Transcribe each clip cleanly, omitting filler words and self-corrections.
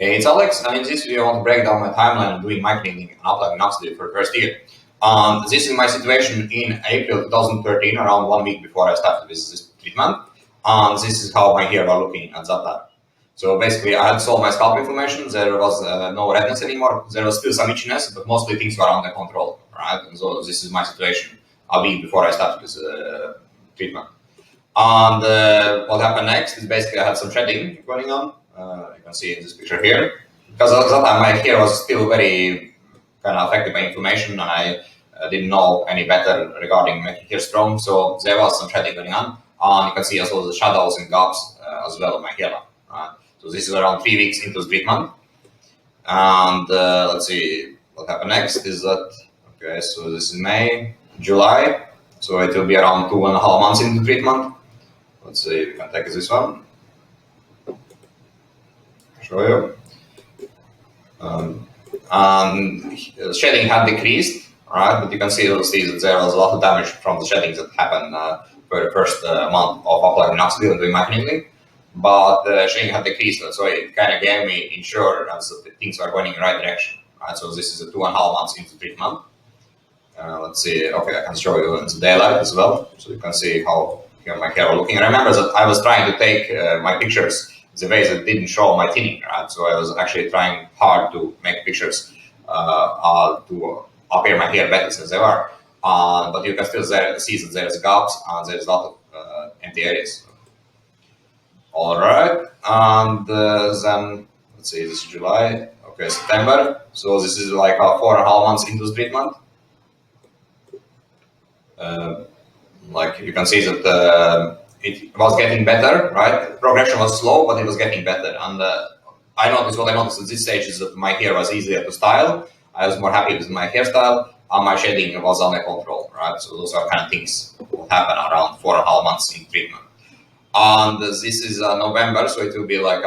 Hey, it's Alex, and in this video I want to break down my timeline of doing microcleaning and applying minoxidil for the first year. This is my situation in April 2013, around 1 week before I started with this treatment. This is how my hair was looking at that time. So basically I had solved my scalp inflammation, there was no redness anymore, there was still some itchiness, but mostly things were under control, right? And so this is my situation a week before I started this treatment. And what happened next is basically I had some shedding going on. You can see in this picture here. Because at that time my hair was still very kind of affected by inflammation, and I didn't know any better regarding making hair strong. So there was some shedding going on. And you can see as well the shadows and gaps as well on my hairline. Right? So this is around 3 weeks into the treatment. And let's see what happened next is that, okay, so this is May, July. So it will be around 2.5 months into treatment. Let's see if we can take this one. Show you. And shedding had decreased, right? But you can see that there was a lot of damage from the shedding that happened for the first month of applying minoxidil and doing microcleaning. But the shedding had decreased, so it kind of gave me insurance that things are going in the right direction, right? So this is a 2.5 months into treatment. Let's see. Okay, I can show you in the daylight as well, so you can see how my hair was looking. And remember that I was trying to take my pictures the way that didn't show my thinning, right? So I was actually trying hard to make pictures to appear my hair better than they were. But you can still see that there's gaps and there's a lot of empty areas. All right, and then let's see, this is July. Okay, September. So this is like 4.5 months into the treatment. Like you can see that it was getting better, right? Progression was slow, but it was getting better. And what I noticed at this stage is that my hair was easier to style. I was more happy with my hairstyle, and my shedding was under control, right? So those are kind of things that happen around 4.5 months in treatment. And this is November, so it will be like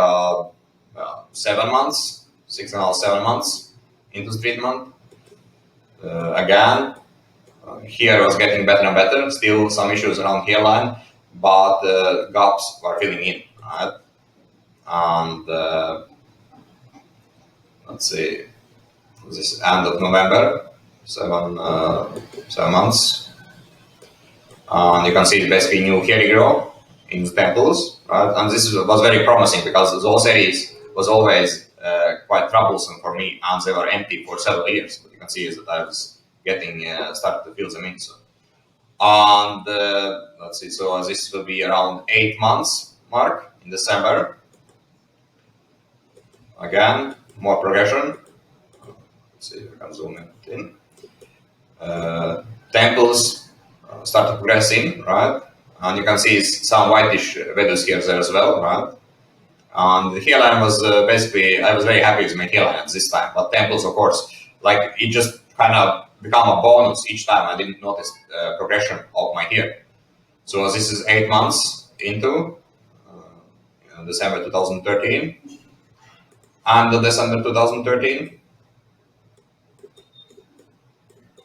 7 months, 6.5, 7 months into the treatment. Again, hair was getting better and better. Still some issues around hairline, but the gaps were filling in, right? And let's see, this is end of November, 7 months. And you can see basically new hair regrowth in the temples, right? And this was very promising because those areas was always quite troublesome for me, and they were empty for several years. But you can see is that I was getting started to fill them in. So. And let's see, so this will be around 8 months mark in December. Again, more progression. Let's see if we can zoom it in. Temples started progressing, right? And you can see some whitish vedus here there as well, right? And the hairline was basically, I was very happy with my hairline at this time. But temples, of course, like it just kind of become a bonus each time. I didn't notice progression of my hair. So this is 8 months into December 2013. And December 2013.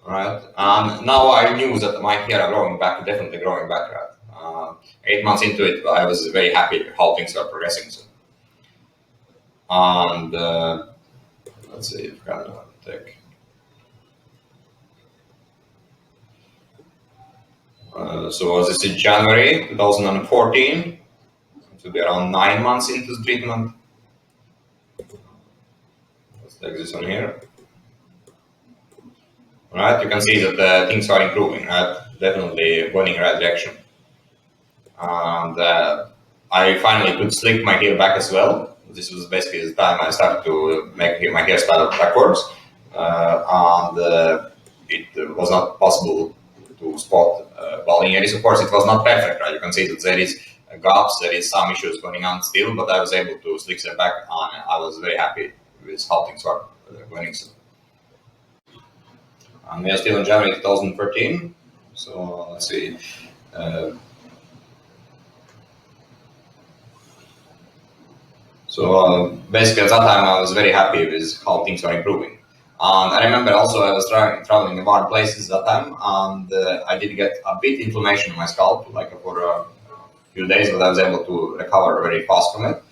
Right, and now I knew that my hair are growing back, definitely growing back, right? 8 months into it, I was very happy how things are progressing. So. And let's see if we can take. So this is January 2014. It will be around 9 months into the treatment. Let's take this one here. Right, you can see that things are improving, right? Definitely going in the right direction. And I finally could slick my hair back as well. This was basically the time I started to make my hairstyle backwards. And it was not possible to spot well in areas. Of course, it was not perfect, right? You can see that there is gaps, there is some issues going on still, but I was able to slick them back, and I was very happy with how things were going. And we are still in January 2013. So let's see. Basically at that time I was very happy with how things are improving. And I remember also I was traveling in warm places at that time, and I did get a bit inflammation in my scalp, like for a few days, but I was able to recover very fast from it.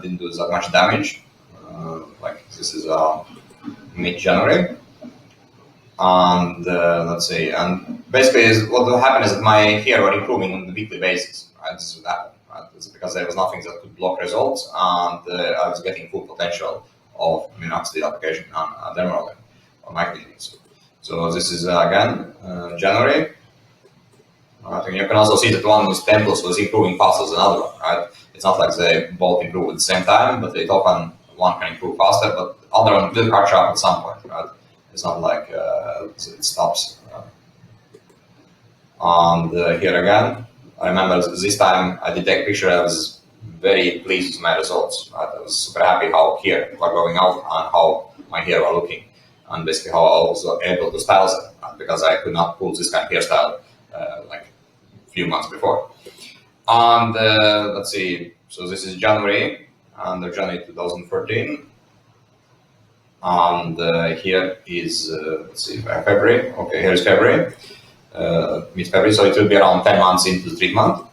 Didn't do that much damage. like this is mid-January. And let's see, and basically what will happen is that my hair were improving on the weekly basis, right? This would happen, right? This is because there was nothing that could block results, and I was getting full potential of minoxidil application on dermal on my clinics. So this is again January. I think you can also see that one with temples was improving faster than the other one, right? It's not like they both improve at the same time, but it often one can improve faster, but the other one will catch up at some point, right? It's not like it stops. And here again, I remember this time I did take a picture. I was very pleased with my results. Right? I was super happy how hair were going out and how my hair were looking, and basically how I was able to style them, right? Because I could not pull this kind of hairstyle like a few months before. And let's see, so this is January, and January 2013. And here is, let's see, February. Okay, here is February, mid-February, so it will be around 10 months into the treatment.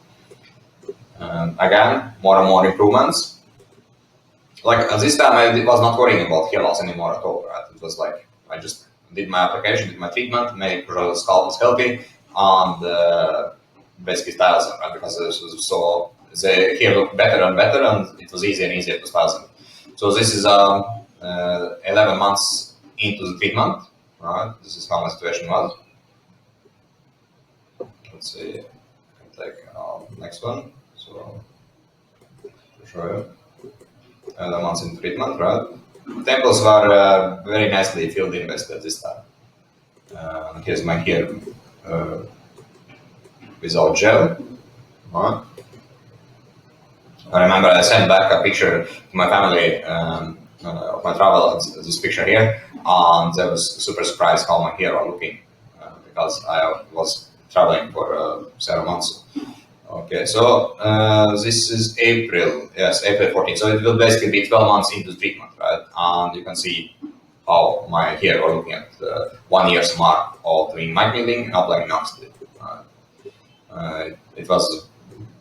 Again, more and more improvements. Like at this time, I was not worrying about hair loss anymore at all, right? It was like, I just did my application, did my treatment, made sure the scalp was healthy, and basically styles them, right? Because so the hair looked better and better, and it was easier and easier to style them. So this is 11 months into the treatment, right? This is how my situation was. Let's see, I can take next one. So, to show you, 11 months into treatment, right? Temples were very nicely filled in at this time. Here's my hair without gel, right? I remember I sent back a picture to my family of my travel, this picture here, and I was super surprised how my hair are looking because I was traveling for several months. Okay, so this is April, yes, April 14th. So it will basically be 12 months into treatment, right? And you can see how my hair are looking at 1 year's mark of doing microneedling and applying minoxidil. It was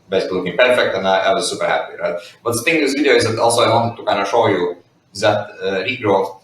basically looking perfect, and I was super happy, right? But the thing in this video is that also I wanted to kind of show you that regrowth,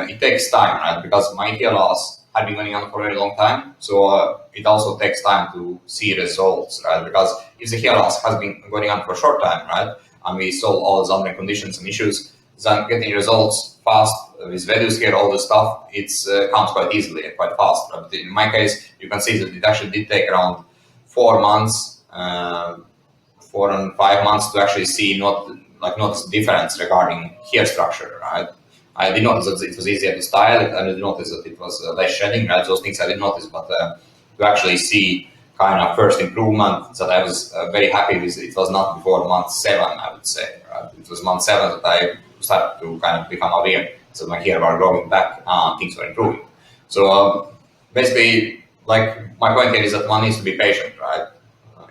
it takes time, right? Because my hair loss had been going on for a very long time, so it also takes time to see results, right? Because if the hair loss has been going on for a short time, right, and we solve all those underlying conditions and issues, then getting results fast with reduced hair, all this stuff, it comes quite easily and quite fast. Right? But in my case, you can see that it actually did take around 4 months, 4 and 5 months to actually see notice the difference regarding hair structure, right? I did notice that it was easier to style it, and I did notice that it was less shedding, right? Those things I did notice, but to actually see kind of first improvement that I was very happy with, it was not before month 7, I would say, right? It was month 7 that I started to kind of become aware that my hair were growing back and things were improving. So basically, like my point here is that one needs to be patient, right?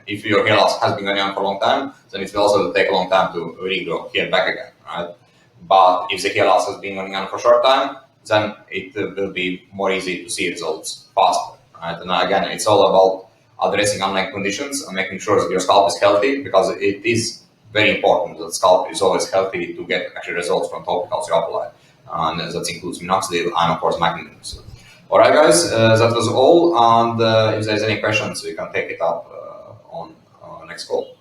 If your hair loss has been going on for a long time, then it will also take a long time to regrow hair back again, right? But if the hair loss has been going on for a short time, then it will be more easy to see results faster, right? And again, it's all about addressing underlying conditions and making sure that your scalp is healthy, because it is very important that scalp is always healthy to get actually results from topicals you apply. And that includes minoxidil and of course microneedling. So, all right, guys, that was all. And if there's any questions, we can take it up on our next call.